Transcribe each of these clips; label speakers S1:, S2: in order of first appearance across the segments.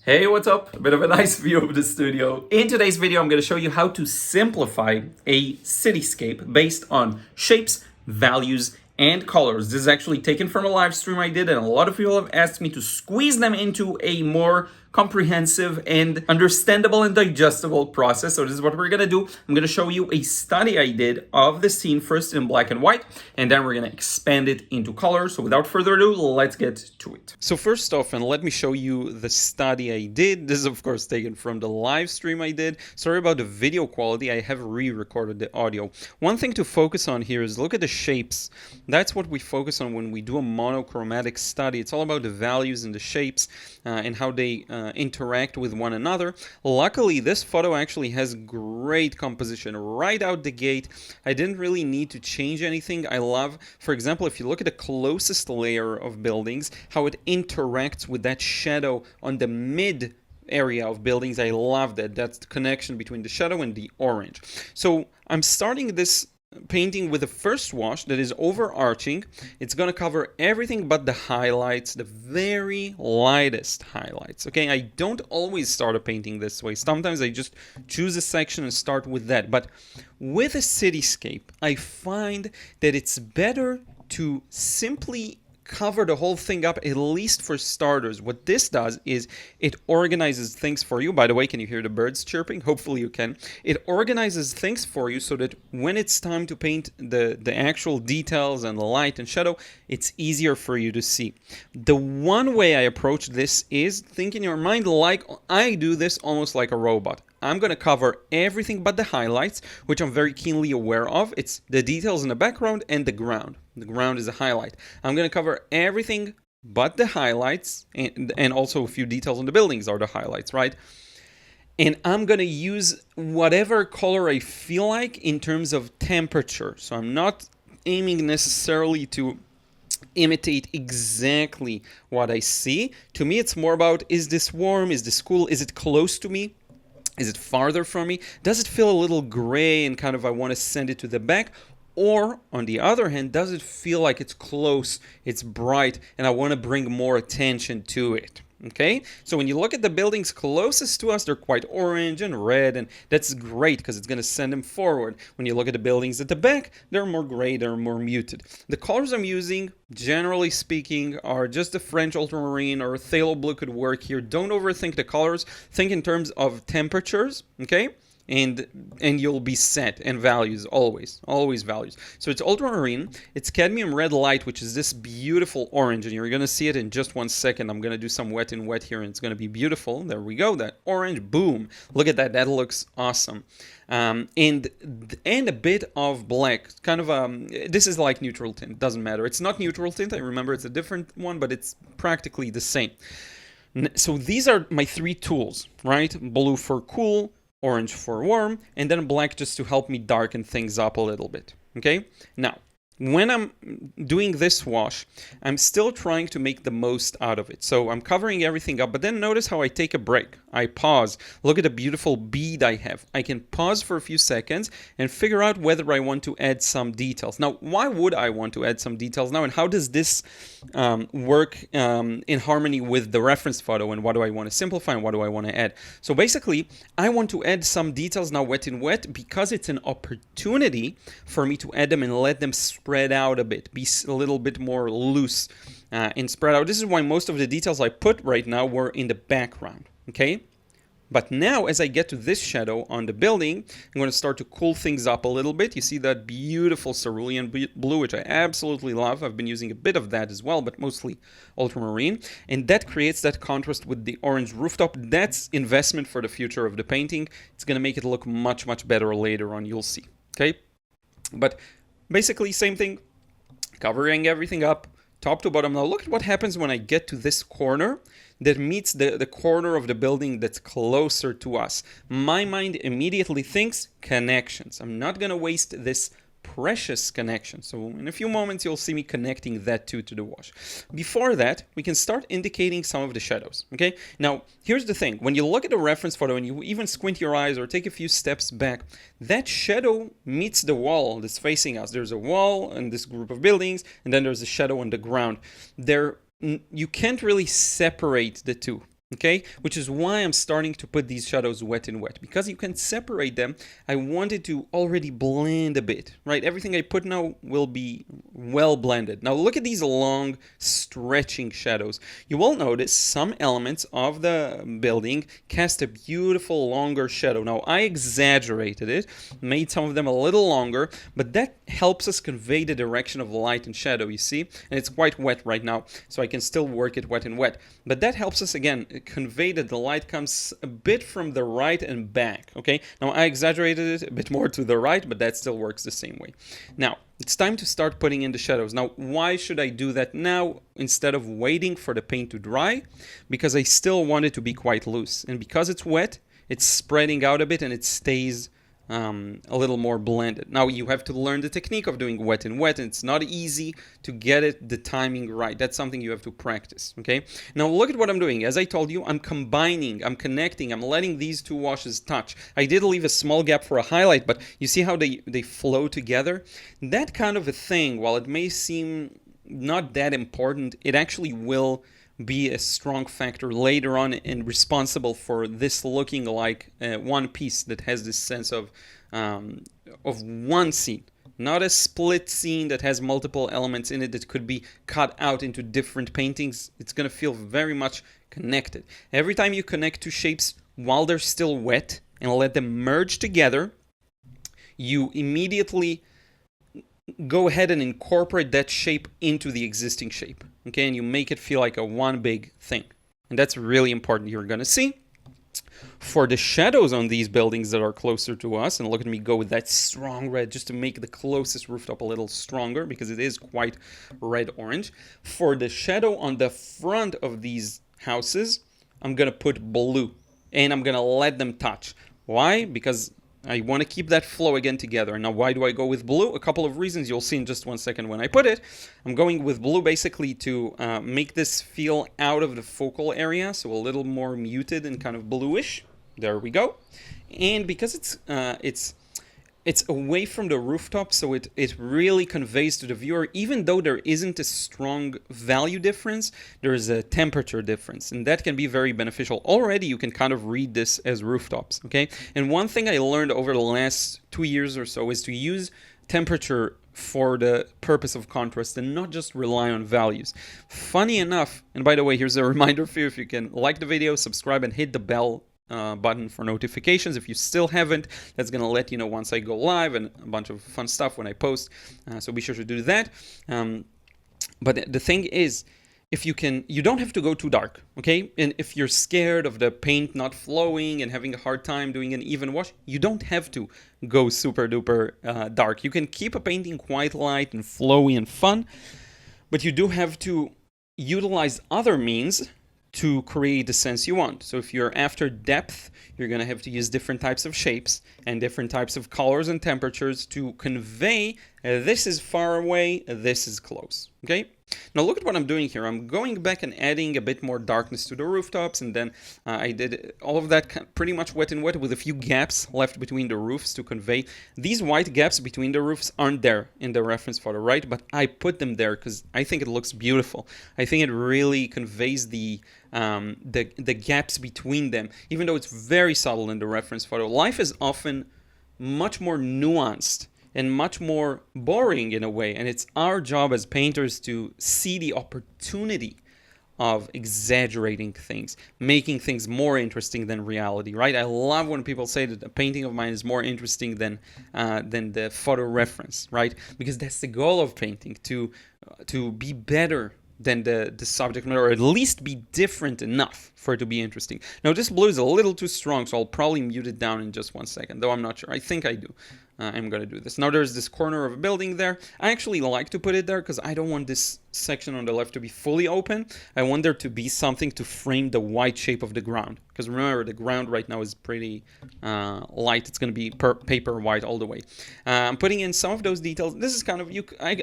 S1: Hey, what's up? A bit of a nice view of the studio. In today's video, I'm going to show you how to simplify a cityscape based on shapes, values, and colors. This is actually taken from a live stream I did, and a lot of people have asked me to squeeze them into a more comprehensive and understandable and digestible process. So this is what we're gonna do. I'm gonna show you a study I did of the scene, first in black and white, and then we're gonna expand it into color. So without further ado, let's get to it. So first off, and let me show you the study I did. This is of course taken from the live stream I did. Sorry about the video quality, I have re-recorded the audio. One thing to focus on here is look at the shapes. That's what we focus on when we do a monochromatic study. It's all about the values and the shapes and how they interact with one another. Luckily, this photo actually has great composition right out the gate. I didn't really need to change anything. I love, for example, if you look at the closest layer of buildings, how it interacts with that shadow on the mid area of buildings. I love that. That's the connection between the shadow and the orange. So I'm starting this painting with the first wash that is overarching. It's going to cover everything but the highlights, the very lightest highlights. Okay, I don't always start a painting this way. Sometimes I just choose a section and start with that. But with a cityscape, I find that it's better to simply cover the whole thing up, at least for starters. What this does is it organizes things for you. By the way, can you hear the birds chirping? Hopefully you can. It organizes things for you so that when it's time to paint the actual details and the light and shadow, it's easier for you to see. The one way I approach this is think in your mind like I do this almost like a robot. I'm going to cover everything but the highlights, which I'm very keenly aware of. It's the details in the background and the ground. The ground is a highlight. I'm going to cover everything but the highlights, and also a few details on the buildings are the highlights, right? And I'm going to use whatever color I feel like in terms of temperature. So I'm not aiming necessarily to imitate exactly what I see. To me, it's more about, is this warm? Is this cool? Is it close to me? Is it farther from me? Does it feel a little gray and kind of I want to send it to the back? Or, on the other hand, does it feel like it's close, it's bright, and I want to bring more attention to it? Okay, so when you look at the buildings closest to us, they're quite orange and red, and that's great because it's going to send them forward. When you look at the buildings at the back, they're more gray, they're more muted. The colors I'm using, generally speaking, are just the French ultramarine or phthalo blue could work here. Don't overthink the colors. Think in terms of temperatures, okay? And you'll be set, and values, always values. So it's ultramarine, it's cadmium red light, which is this beautiful orange, and you're going to see it in just 1 second. I'm going to do some wet in wet here, and it's going to be beautiful. There we go, that orange, boom. Look at that, that looks awesome. And a bit of black, kind of, this is like neutral tint, doesn't matter. It's not neutral tint, I remember it's a different one, but it's practically the same. So these are my three tools, right? Blue for cool, orange for warm, and then black just to help me darken things up a little bit. Okay, now when I'm doing this wash, I'm still trying to make the most out of it. So I'm covering everything up, but then notice how I take a break. I pause. Look at the beautiful bead I have. I can pause for a few seconds and figure out whether I want to add some details. Now, why would I want to add some details now? And how does this work in harmony with the reference photo? And what do I want to simplify and what do I want to add? So basically, I want to add some details now wet in wet because it's an opportunity for me to add them and let them spread out a bit, be a little bit more loose and spread out. This is why most of the details I put right now were in the background, okay? But now, as I get to this shadow on the building, I'm going to start to cool things up a little bit. You see that beautiful cerulean blue, which I absolutely love. I've been using a bit of that as well, but mostly ultramarine. And that creates that contrast with the orange rooftop. That's investment for the future of the painting. It's going to make it look much, much better later on, you'll see, okay? But basically, same thing, covering everything up, top to bottom. Now look at what happens when I get to this corner that meets the corner of the building that's closer to us. My mind immediately thinks connections. I'm not going to waste this precious connection. So in a few moments, you'll see me connecting that to the wash. Before that, we can start indicating some of the shadows, okay? Now, here's the thing. When you look at a reference photo and you even squint your eyes or take a few steps back, that shadow meets the wall that's facing us. There's a wall and this group of buildings, and then there's a shadow on the ground. You can't really separate the two. Okay, which is why I'm starting to put these shadows wet and wet, because you can separate them. I wanted to already blend a bit, right? Everything I put now will be well blended. Now look at these long stretching shadows. You will notice some elements of the building cast a beautiful longer shadow. Now I exaggerated it, made some of them a little longer, but that helps us convey the direction of light and shadow, you see? And it's quite wet right now, so I can still work it wet and wet. But that helps us, again, convey that the light comes a bit from the right and back, okay? Now, I exaggerated it a bit more to the right, but that still works the same way. Now, it's time to start putting in the shadows. Now, why should I do that now instead of waiting for the paint to dry? Because I still want it to be quite loose. And because it's wet, it's spreading out a bit and it stays a little more blended. Now you have to learn the technique of doing wet and wet, and it's not easy to get it the timing right. That's something you have to practice. Okay, now look at what I'm doing. As I told you, I'm combining, I'm connecting, I'm letting these two washes touch. I did leave a small gap for a highlight, but you see how they flow together? That kind of a thing, while it may seem not that important, it actually will be a strong factor later on and responsible for this looking like one piece that has this sense of one scene, not a split scene that has multiple elements in it that could be cut out into different paintings. It's going to feel very much connected. Every time you connect two shapes while they're still wet and let them merge together, you immediately go ahead and incorporate that shape into the existing shape, okay? And you make it feel like a one big thing. And that's really important. You're going to see. For the shadows on these buildings that are closer to us, and look at me go with that strong red just to make the closest rooftop a little stronger, because it is quite red-orange. For the shadow on the front of these houses, I'm going to put blue, and I'm going to let them touch. Why? Because I want to keep that flow again together. Now, why do I go with blue? A couple of reasons you'll see in just 1 second when I put it. I'm going with blue basically to make this feel out of the focal area, so a little more muted and kind of bluish. There we go. And because it's away from the rooftop, so it really conveys to the viewer, even though there isn't a strong value difference, there is a temperature difference, and that can be very beneficial. Already you can kind of read this as rooftops, okay? And one thing I learned over the last 2 years or so is to use temperature for the purpose of contrast and not just rely on values. Funny enough, and by the way, here's a reminder for you, if you can like the video, subscribe, and hit the bell button for notifications. If you still haven't, that's going to let you know once I go live, and a bunch of fun stuff when I post, so be sure to do that. But the thing is, if you can, you don't have to go too dark, okay? And if you're scared of the paint not flowing and having a hard time doing an even wash, you don't have to go super duper dark. You can keep a painting quite light and flowy and fun, but you do have to utilize other means to create the sense you want. So if you're after depth, you're going to have to use different types of shapes and different types of colors and temperatures to convey this is far away, this is close. Okay? Now look at what I'm doing here. I'm going back and adding a bit more darkness to the rooftops, and then I did all of that pretty much wet and wet with a few gaps left between the roofs to convey. These white gaps between the roofs aren't there in the reference photo, right? But I put them there because I think it looks beautiful. I think it really conveys the gaps between them, even though it's very subtle in the reference photo. Life is often much more nuanced and much more boring in a way, and it's our job as painters to see the opportunity of exaggerating things, making things more interesting than reality, right? I love when people say that a painting of mine is more interesting than the photo reference, right? Because that's the goal of painting, to be better than the subject matter, or at least be different enough for it to be interesting. Now this blue is a little too strong, so I'll probably mute it down in just 1 second, though I'm not sure. I think I do. I'm going to do this. Now there's this corner of a building there. I actually like to put it there because I don't want this section on the left to be fully open. I want there to be something to frame the white shape of the ground. Because remember, the ground right now is pretty light. It's going to be paper white all the way. I'm putting in some of those details. This is kind of,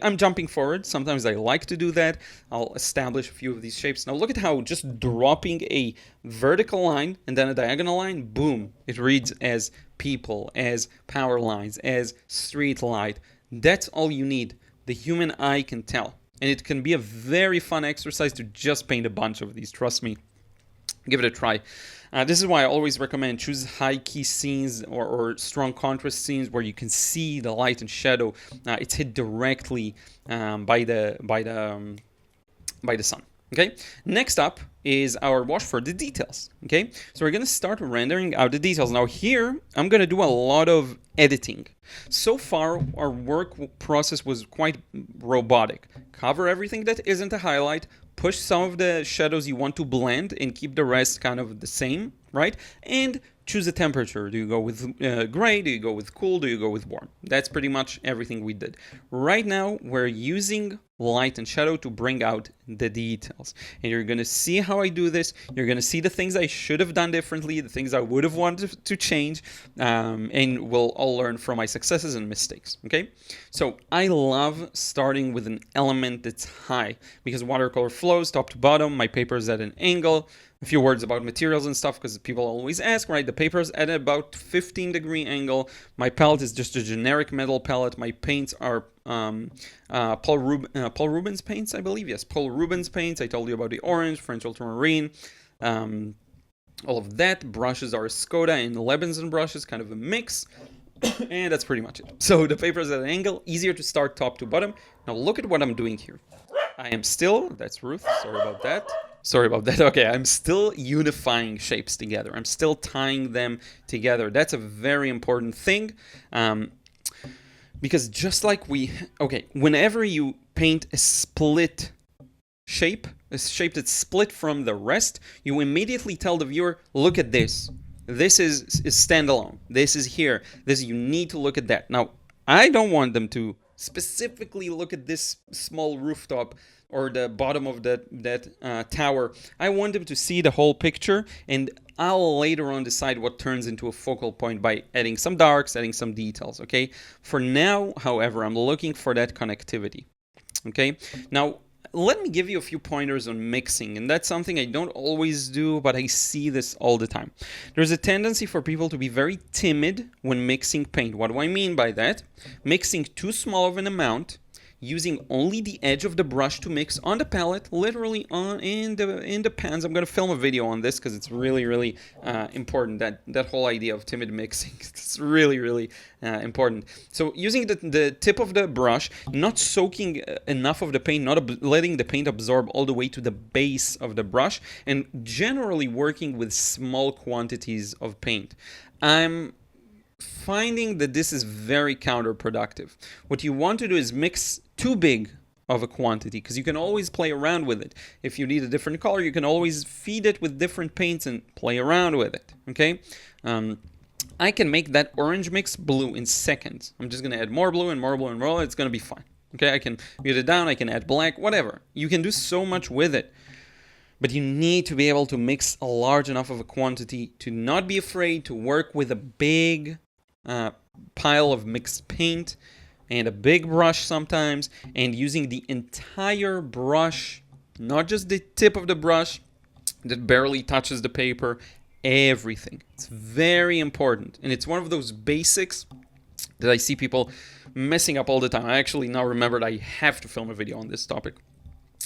S1: I'm jumping forward. Sometimes I like to do that. I'll establish a few of these shapes. Now look at how just dropping a vertical line and then a diagonal line, boom, it reads as people, as power lines, as street light. That's all you need. The human eye can tell. And it can be a very fun exercise to just paint a bunch of these, trust me. give it a try. This is why I always recommend choose high key scenes or strong contrast scenes where you can see the light and shadow. It's hit directly by the sun. Okay, next up is our wash for the details. Okay, so we're gonna start rendering out the details. Now here, I'm gonna do a lot of editing. So far, our work process was quite robotic. Cover everything that isn't a highlight, push some of the shadows you want to blend and keep the rest kind of the same, right? And choose a temperature. Do you go with gray? Do you go with cool? Do you go with warm? That's pretty much everything we did. Right now, we're using light and shadow to bring out the details. And you're going to see how I do this. You're going to see the things I should have done differently, the things I would have wanted to change, and we'll all learn from my successes and mistakes, okay? So I love starting with an element that's high because watercolor flows top to bottom. My paper is at an angle. A few words about materials and stuff because people always ask, right? The paper is at about 15-degree angle. My palette is just a generic metal palette. My paints are Paul Rubens paints, I believe. Yes, Paul Rubens paints. I told you about the orange, French ultramarine, all of that. Brushes are Skoda and Lebenson brushes, kind of a mix. And that's pretty much it. So the paper is at an angle, easier to start top to bottom. Now look at what I'm doing here. I am still, that's Ruth, sorry about that. Okay, I'm still unifying shapes together. I'm still tying them together. That's a very important thing. Because just like whenever you paint a split shape, a shape that's split from the rest, you immediately tell the viewer, look at this. This is standalone. This is here. You need to look at that. Now, I don't want them to specifically look at this small rooftop or the bottom of that tower. I want them to see the whole picture, and I'll later on decide what turns into a focal point by adding some darks, adding some details, okay? For now, however, I'm looking for that connectivity, okay? Now, let me give you a few pointers on mixing, and that's something I don't always do, but I see this all the time. There's a tendency for people to be very timid when mixing paint. What do I mean by that? Mixing too small of an amount, using only the edge of the brush to mix on the palette, literally in the pans. I'm going to film a video on this because it's really important, that whole idea of timid mixing. It's really important. So using the tip of the brush, not soaking enough of the paint, not letting the paint absorb all the way to the base of the brush, and generally working with small quantities of paint. I'm finding that this is very counterproductive. What you want to do is mix too big of a quantity, because you can always play around with it. If you need a different color, you can always feed it with different paints and play around with it, okay? I can make that orange mix blue in seconds. I'm just going to add more blue and more blue and more. It's going to be fine, okay? I can mute it down, I can add black, whatever. You can do so much with it. But you need to be able to mix a large enough of a quantity to not be afraid to work with a big pile of mixed paint and a big brush sometimes, and using the entire brush, not just the tip of the brush that barely touches the paper, everything. It's very important, and it's one of those basics that I see people messing up all the time. I actually now remembered I have to film a video on this topic.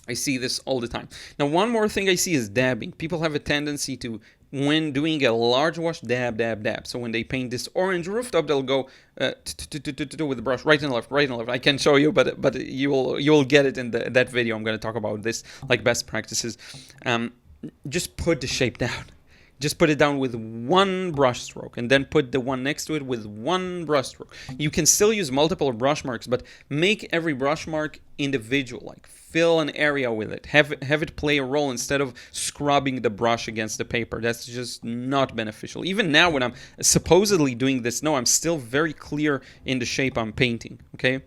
S1: I see this all the time. Now, one more thing I see is dabbing. People have a tendency to, when doing a large wash, dab. So when they paint this orange rooftop, they'll go with the brush right and left. I can show you, but you will get it in that video. I'm going to talk about this, like best practices. Just put the shape down. Just put it down with one brush stroke, and then put the one next to it with one brush stroke. You can still use multiple brush marks, but make every brush mark individual, like fill an area with it. Have it play a role instead of scrubbing the brush against the paper. That's just not beneficial. Even now when I'm supposedly doing this, no, I'm still very clear in the shape I'm painting, okay?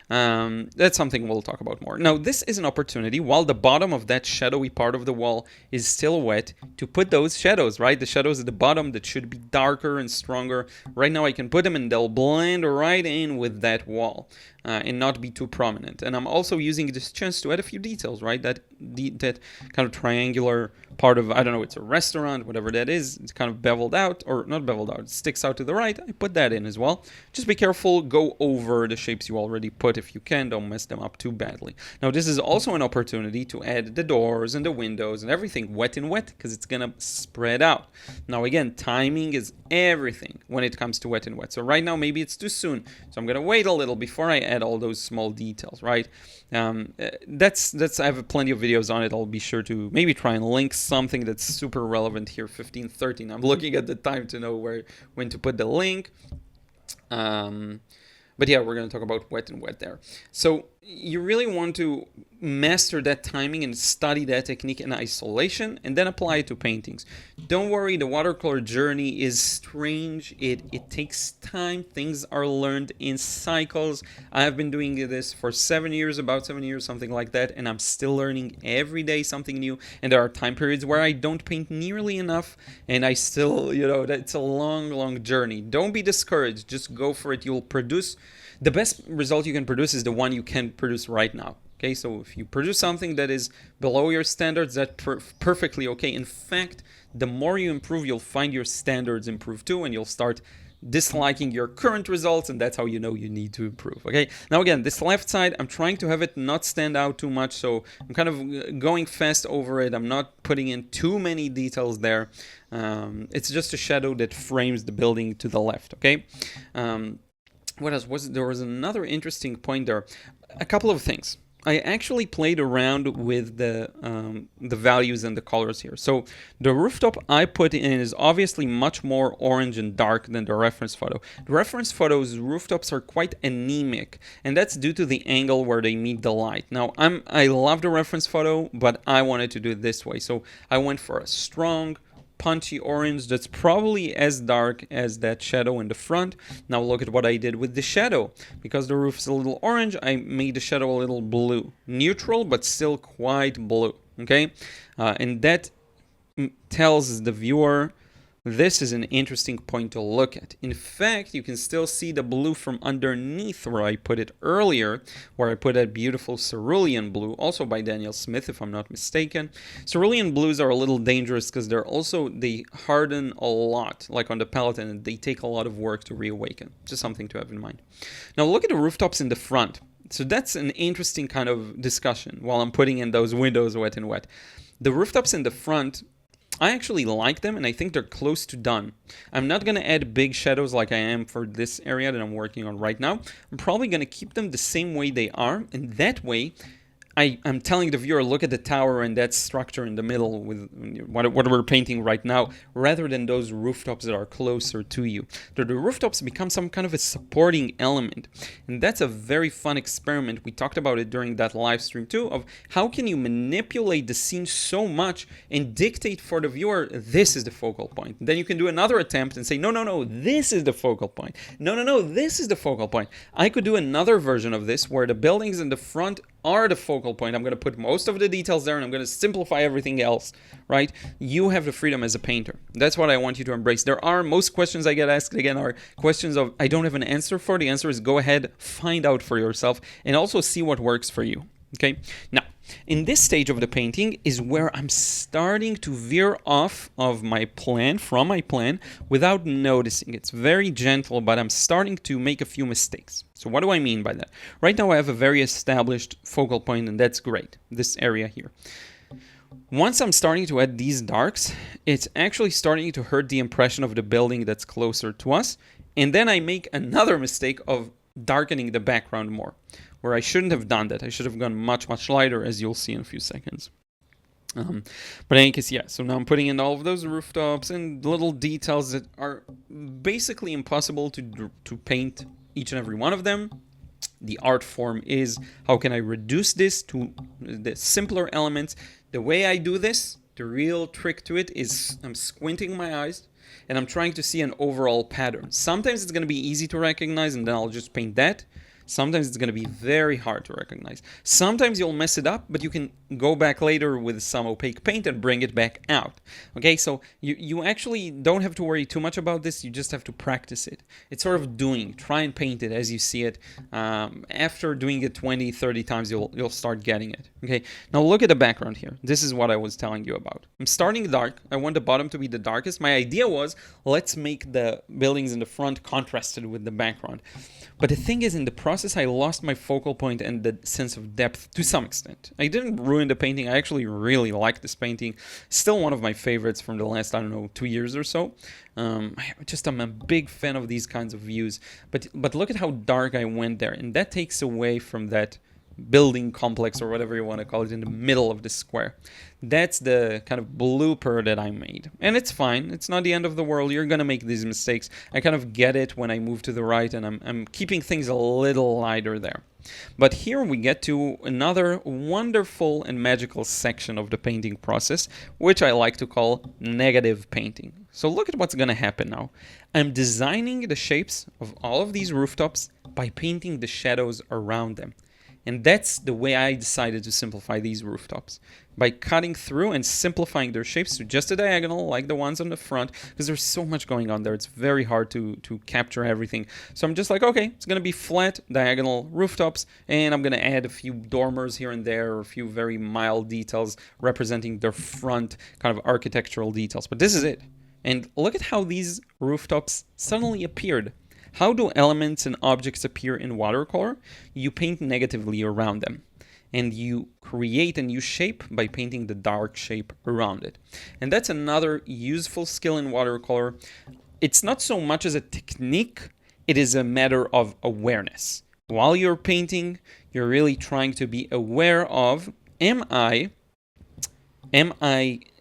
S1: That's something we'll talk about more. Now, this is an opportunity, while the bottom of that shadowy part of the wall is still wet, to put those shadows, right? The shadows at the bottom that should be darker and stronger. Right now I can put them and they'll blend right in with that wall and not be too prominent. And I'm also using this chance to add a few details, right? That that kind of triangular part of, I don't know, it's a restaurant, whatever that is, it's kind of beveled out, or not beveled out, it sticks out to the right. I put that in as well. Just be careful, go over the shapes you already put if you can, don't mess them up too badly. Now this is also an opportunity to add the doors and the windows and everything wet in wet, because it's gonna spread out. Now again, timing is everything when it comes to wet in wet. So right now maybe it's too soon, so I'm gonna wait a little before I add all those small details, right? That's I have plenty of videos on it. I'll be sure to maybe try and link something that's super relevant here. 15:13. I'm looking at the time to know when to put the link. But yeah, we're going to talk about wet and wet there. So you really want to master that timing and study that technique in isolation and then apply it to paintings. Don't worry, the watercolor journey is strange. It takes time. Things are learned in cycles. I have been doing this for 7 years, about 7 years, something like that, and I'm still learning every day something new. And there are time periods where I don't paint nearly enough, and I still, it's a long, long journey. Don't be discouraged. Just go for it. You'll produce the best result you can produce is the one you can produce right now. Okay, so if you produce something that is below your standards, that's perfectly okay. In fact, the more you improve, you'll find your standards improve too, and you'll start disliking your current results, and that's how you know you need to improve. Okay, now again, this left side, I'm trying to have it not stand out too much, so I'm kind of going fast over it. I'm not putting in too many details there. It's just a shadow that frames the building to the left. Okay. What else was there? Was another interesting point there. A couple of things. I actually played around with the values and the colors here. So the rooftop I put in is obviously much more orange and dark than the reference photo. The reference photo's rooftops are quite anemic, and that's due to the angle where they meet the light. Now I love the reference photo, but I wanted to do it this way. So I went for a strong, punchy orange that's probably as dark as that shadow in the front. Now look at what I did with the shadow. Because the roof is a little orange, I made the shadow a little blue. Neutral, but still quite blue. Okay? And that tells the viewer this is an interesting point to look at. In fact, you can still see the blue from underneath where I put it earlier, where I put that beautiful cerulean blue, also by Daniel Smith, if I'm not mistaken. Cerulean blues are a little dangerous because they harden a lot, like on the palette, and they take a lot of work to reawaken. Just something to have in mind. Now look at the rooftops in the front. So that's an interesting kind of discussion while I'm putting in those windows wet and wet. The rooftops in the front, I actually like them, and I think they're close to done. I'm not going to add big shadows like I am for this area that I'm working on right now. I'm probably going to keep them the same way they are, and that way I'm telling the viewer, look at the tower and that structure in the middle with what we're painting right now, rather than those rooftops that are closer to you. The rooftops become some kind of a supporting element, and that's a very fun experiment. We talked about it during that live stream too, of how can you manipulate the scene so much and dictate for the viewer, this is the focal point. Then you can do another attempt and say, no, this is the focal point. No, this is the focal point. I could do another version of this where the buildings in the front are the focal point. I'm going to put most of the details there, and I'm going to simplify everything else, right? You have the freedom as a painter. That's what I want you to embrace. Most questions I get asked, again, are questions of I don't have an answer for. The answer is go ahead, find out for yourself, and also see what works for you, okay? Now, in this stage of the painting is where I'm starting to veer off of my plan, from my plan, without noticing. It's very gentle, but I'm starting to make a few mistakes. So what do I mean by that? Right now I have a very established focal point, and that's great, this area here. Once I'm starting to add these darks, it's actually starting to hurt the impression of the building that's closer to us, and then I make another mistake of darkening the background more, where I shouldn't have done that. I should have gone much, much lighter, as you'll see in a few seconds. But in any case, yeah, so now I'm putting in all of those rooftops and little details that are basically impossible to paint each and every one of them. The art form is, how can I reduce this to the simpler elements? The way I do this, the real trick to it is I'm squinting my eyes and I'm trying to see an overall pattern. Sometimes it's going to be easy to recognize, and then I'll just paint that. Sometimes it's going to be very hard to recognize. Sometimes you'll mess it up, but you can go back later with some opaque paint and bring it back out. Okay, so you actually don't have to worry too much about this. You just have to practice it. It's sort of doing. Try and paint it as you see it. After doing it 20, 30 times, you'll start getting it. Okay, now look at the background here. This is what I was telling you about. I'm starting dark. I want the bottom to be the darkest. My idea was, let's make the buildings in the front contrasted with the background. But the thing is, in the process, I lost my focal point and the sense of depth to some extent. I didn't ruin the painting. I actually really like this painting. Still one of my favorites from the last, I don't know, 2 years or so. I'm a big fan of these kinds of views. But look at how dark I went there. And that takes away from that building complex or whatever you want to call it in the middle of the square. That's the kind of blooper that I made. And it's fine. It's not the end of the world. You're going to make these mistakes. I kind of get it when I move to the right, and I'm keeping things a little lighter there. But here we get to another wonderful and magical section of the painting process, which I like to call negative painting. So look at what's going to happen now. I'm designing the shapes of all of these rooftops by painting the shadows around them. And that's the way I decided to simplify these rooftops, by cutting through and simplifying their shapes to just a diagonal like the ones on the front, because there's so much going on there. It's very hard to capture everything. So I'm just like, okay, it's going to be flat diagonal rooftops, and I'm going to add a few dormers here and there, or a few very mild details representing their front kind of architectural details. But this is it. And look at how these rooftops suddenly appeared. How do elements and objects appear in watercolor? You paint negatively around them, and you create a new shape by painting the dark shape around it. And that's another useful skill in watercolor. It's not so much as a technique, it is a matter of awareness. While you're painting, you're really trying to be aware of, am I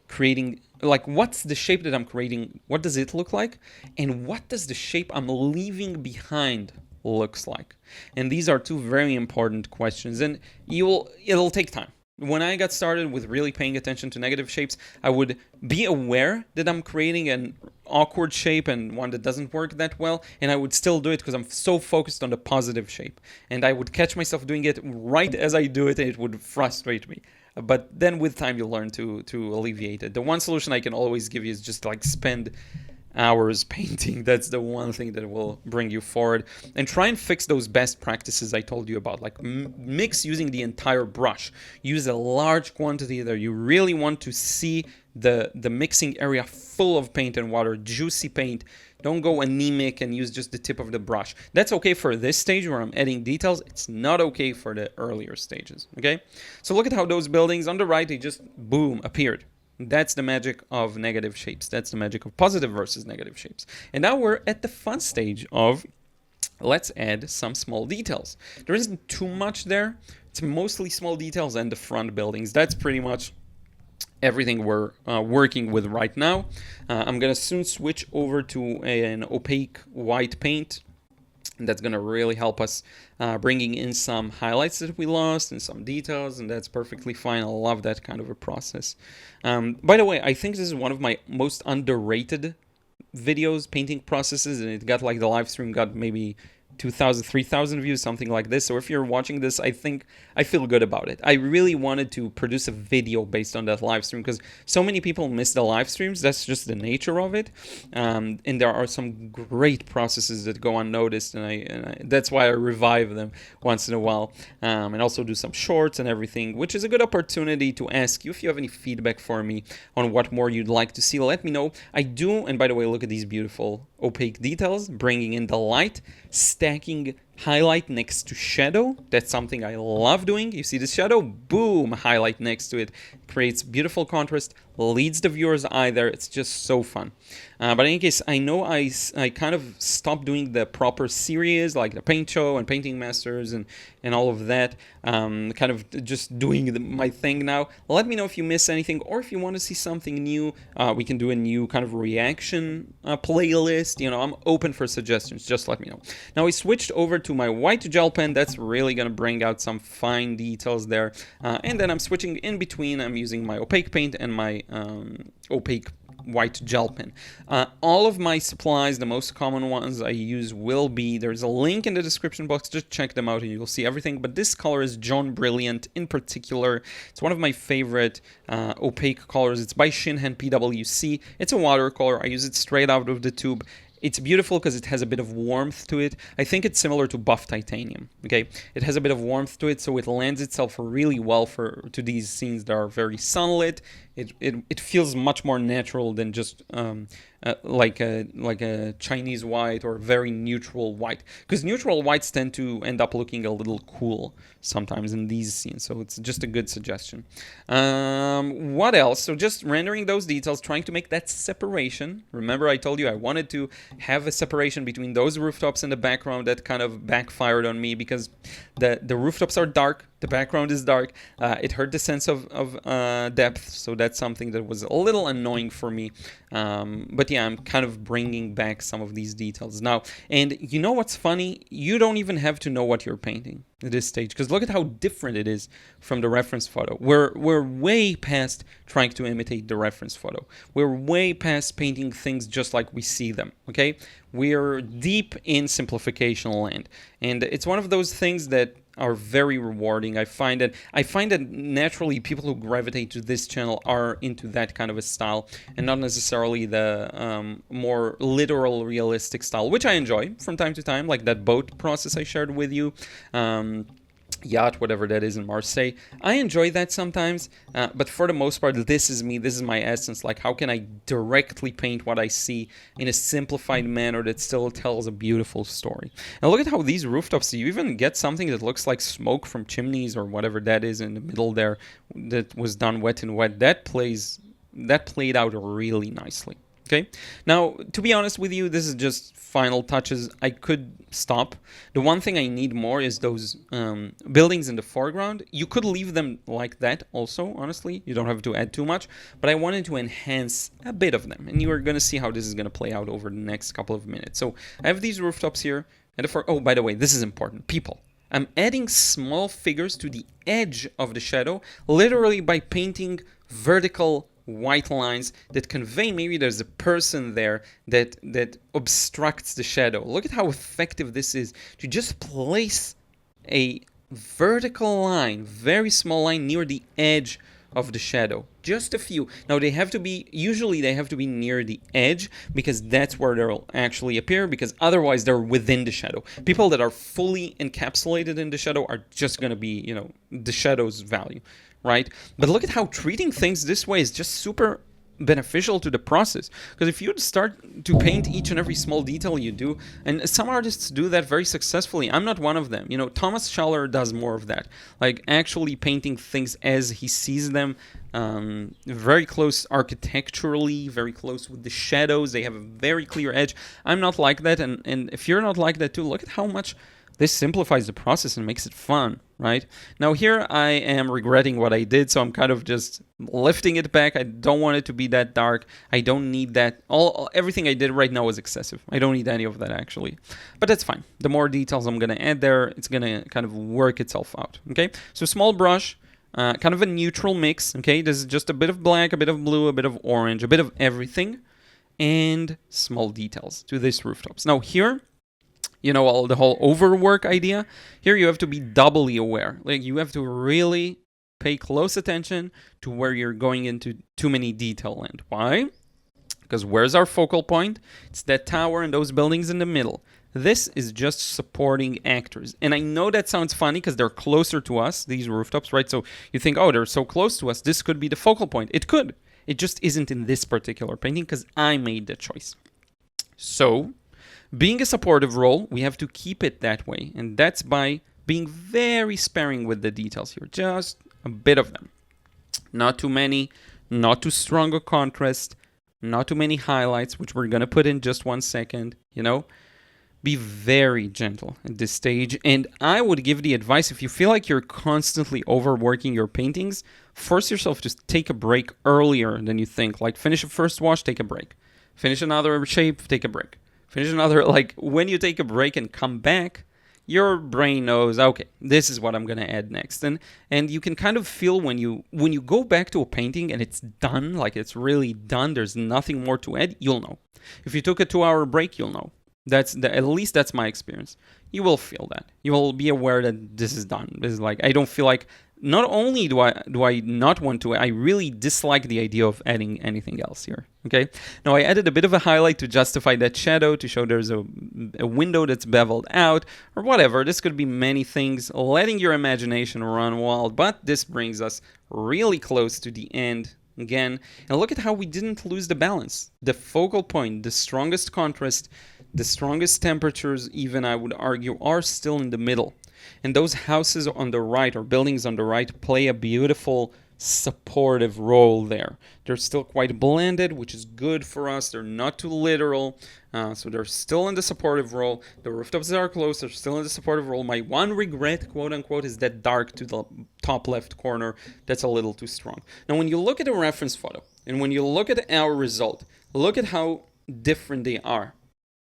S1: creating, like, what's the shape that I'm creating? What does it look like? And what does the shape I'm leaving behind looks like? And these are two very important questions, and it'll take time. When I got started with really paying attention to negative shapes, I would be aware that I'm creating an awkward shape and one that doesn't work that well, and I would still do it because I'm so focused on the positive shape. And I would catch myself doing it right as I do it, and it would frustrate me. But then with time, you'll learn to alleviate it. The one solution I can always give you is just like spend hours painting. That's the one thing that will bring you forward. And try and fix those best practices I told you about. Like mix using the entire brush. Use a large quantity there. You really want to see the mixing area full of paint and water, juicy paint. Don't go anemic and use just the tip of the brush. That's okay for this stage where I'm adding details. It's not okay for the earlier stages, okay? So look at how those buildings on the right, they just, boom, appeared. That's the magic of negative shapes. That's the magic of positive versus negative shapes. And now we're at the fun stage of, let's add some small details. There isn't too much there. It's mostly small details and the front buildings. That's pretty much everything we're working with right now. I'm going to soon switch over to an opaque white paint. And that's going to really help us bringing in some highlights that we lost and some details, and that's perfectly fine. I love that kind of a process. By the way, I think this is one of my most underrated videos, painting processes, and it got like the live stream got maybe 2,000, 3,000 views, something like this. So if you're watching this, I think I feel good about it. I really wanted to produce a video based on that live stream because so many people miss the live streams. That's just the nature of it. And there are some great processes that go unnoticed, and I that's why I revive them once in a while. And also do some shorts and everything, which is a good opportunity to ask you if you have any feedback for me on what more you'd like to see. Let me know. I do, and by the way, look at these beautiful opaque details, bringing in the light, stacking highlight next to shadow. That's something I love doing. You see the shadow? Boom! Highlight next to it. Creates beautiful contrast, leads the viewer's eye there. It's just so fun. But in any case, I know I kind of stopped doing the proper series, like the paint show and painting masters and all of that. Kind of just doing my thing now. Let me know if you miss anything, or if you want to see something new. We can do a new kind of reaction playlist. You know, I'm open for suggestions. Just let me know. Now we switched over to my white gel pen. That's really going to bring out some fine details there. And then I'm switching in between. I'm using my opaque paint and my opaque white gel pen. All of my supplies, the most common ones I use will be, there's a link in the description box, just check them out and you'll see everything. But this color is John Brilliant in particular. It's one of my favorite opaque colors. It's by Shinhan PWC. It's a watercolor. I use it straight out of the tube. It's beautiful because it has a bit of warmth to it. I think it's similar to buff titanium, okay? It has a bit of warmth to it, so it lends itself really well to these scenes that are very sunlit. It feels much more natural than just like a Chinese white or very neutral white. Because neutral whites tend to end up looking a little cool sometimes in these scenes, so it's just a good suggestion. What else? So just rendering those details, trying to make that separation. Remember I told you I wanted to have a separation between those rooftops in the background. That kind of backfired on me because the rooftops are dark, the background is dark. It hurt the sense of depth, so that's something that was a little annoying for me. But yeah, I'm kind of bringing back some of these details now. And you know what's funny? You don't even have to know what you're painting at this stage, because look at how different it is from the reference photo. We're way past trying to imitate the reference photo. We're way past painting things just like we see them, okay? We're deep in simplification land. And it's one of those things that are very rewarding. I find that naturally people who gravitate to this channel are into that kind of a style and not necessarily the more literal realistic style, which I enjoy from time to time, like that boat process I shared with you. Yacht, whatever that is in Marseille. I enjoy that sometimes, but for the most part, this is me, this is my essence. Like, how can I directly paint what I see in a simplified manner that still tells a beautiful story? And look at how these rooftops, you even get something that looks like smoke from chimneys or whatever that is in the middle there that was done wet and wet. That played out really nicely. Okay, now to be honest with you, this is just final touches. I could stop. The one thing I need more is those buildings in the foreground. You could leave them like that also, honestly. You don't have to add too much, but I wanted to enhance a bit of them, and you are going to see how this is going to play out over the next couple of minutes. So I have these rooftops here, and oh, by the way, this is important. People. I'm adding small figures to the edge of the shadow, literally by painting vertical white lines that convey maybe there's a person there that obstructs the shadow. Look at how effective this is to just place a vertical line, very small line near the edge of the shadow. Just a few. Now usually they have to be near the edge because that's where they'll actually appear, because otherwise they're within the shadow. People that are fully encapsulated in the shadow are just going to be, the shadow's value. Right? But look at how treating things this way is just super beneficial to the process. Because if you start to paint each and every small detail you do, and some artists do that very successfully, I'm not one of them. Thomas Schaller does more of that, like actually painting things as he sees them, very close architecturally, very close with the shadows. They have a very clear edge. I'm not like that, and if you're not like that too, look at how much this simplifies the process and makes it fun, right? Now here I am regretting what I did, so I'm kind of just lifting it back. I don't want it to be that dark. I don't need that. Everything I did right now was excessive. I don't need any of that actually. But that's fine. The more details I'm going to add there, it's going to kind of work itself out, okay? So small brush, kind of a neutral mix, okay? This is just a bit of black, a bit of blue, a bit of orange, a bit of everything, and small details to these rooftops. Now here, the whole overwork idea. Here you have to be doubly aware. Like, you have to really pay close attention to where you're going into too many detail land. Why? Because where's our focal point? It's that tower and those buildings in the middle. This is just supporting actors. And I know that sounds funny because they're closer to us, these rooftops, right? So you think, oh, they're so close to us, this could be the focal point. It could. It just isn't in this particular painting because I made the choice. So, being a supportive role, we have to keep it that way. And that's by being very sparing with the details here. Just a bit of them. Not too many, not too strong a contrast, not too many highlights, which we're going to put in just 1 second, Be very gentle at this stage. And I would give the advice, if you feel like you're constantly overworking your paintings, force yourself to take a break earlier than you think. Like, finish a first wash, take a break. Finish another shape, take a break. Finish another, like, when you take a break and come back, your brain knows, okay, this is what I'm going to add next. And you can kind of feel when you go back to a painting and it's done, like it's really done, there's nothing more to add, you'll know. If you took a 2-hour break, you'll know. At least that's my experience. You will feel that. You will be aware that this is done. This is like, I don't feel like, not only do I not want to, I really dislike the idea of adding anything else here. Okay. Now I added a bit of a highlight to justify that shadow, to show there's a window that's beveled out or whatever. This could be many things, letting your imagination run wild, but this brings us really close to the end again. And look at how we didn't lose the balance. The focal point, the strongest contrast, the strongest temperatures, even I would argue, are still in the middle. And those houses on the right, or buildings on the right, play a beautiful supportive role there. They're still quite blended, which is good for us. They're not too literal, so they're still in the supportive role. The rooftops that are close are still in the supportive role. My one regret, quote unquote, is that dark to the top left corner. That's a little too strong. Now, when you look at a reference photo, and when you look at our result, look at how different they are.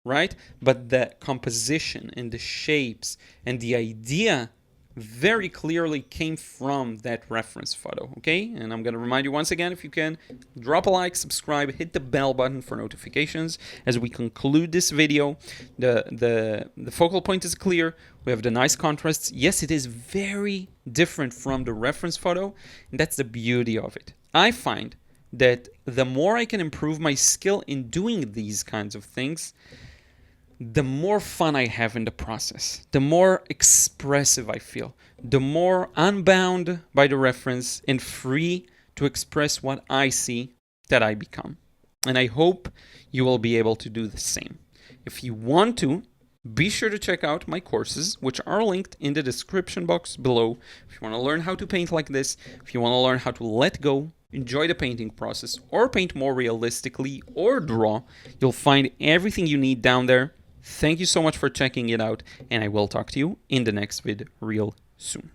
S1: Right? But the composition and the shapes and the idea very clearly came from that reference photo, okay? And I'm going to remind you once again, if you can, drop a like, subscribe, hit the bell button for notifications as we conclude this video. The focal point is clear. We have the nice contrasts. Yes, it is very different from the reference photo, and that's the beauty of it. I find that the more I can improve my skill in doing these kinds of things, the more fun I have in the process, the more expressive I feel, the more unbound by the reference and free to express what I see that I become. And I hope you will be able to do the same. If you want to, be sure to check out my courses, which are linked in the description box below. If you want to learn how to paint like this, if you want to learn how to let go, enjoy the painting process, or paint more realistically, or draw, you'll find everything you need down there. Thank you so much for checking it out, and I will talk to you in the next vid real soon.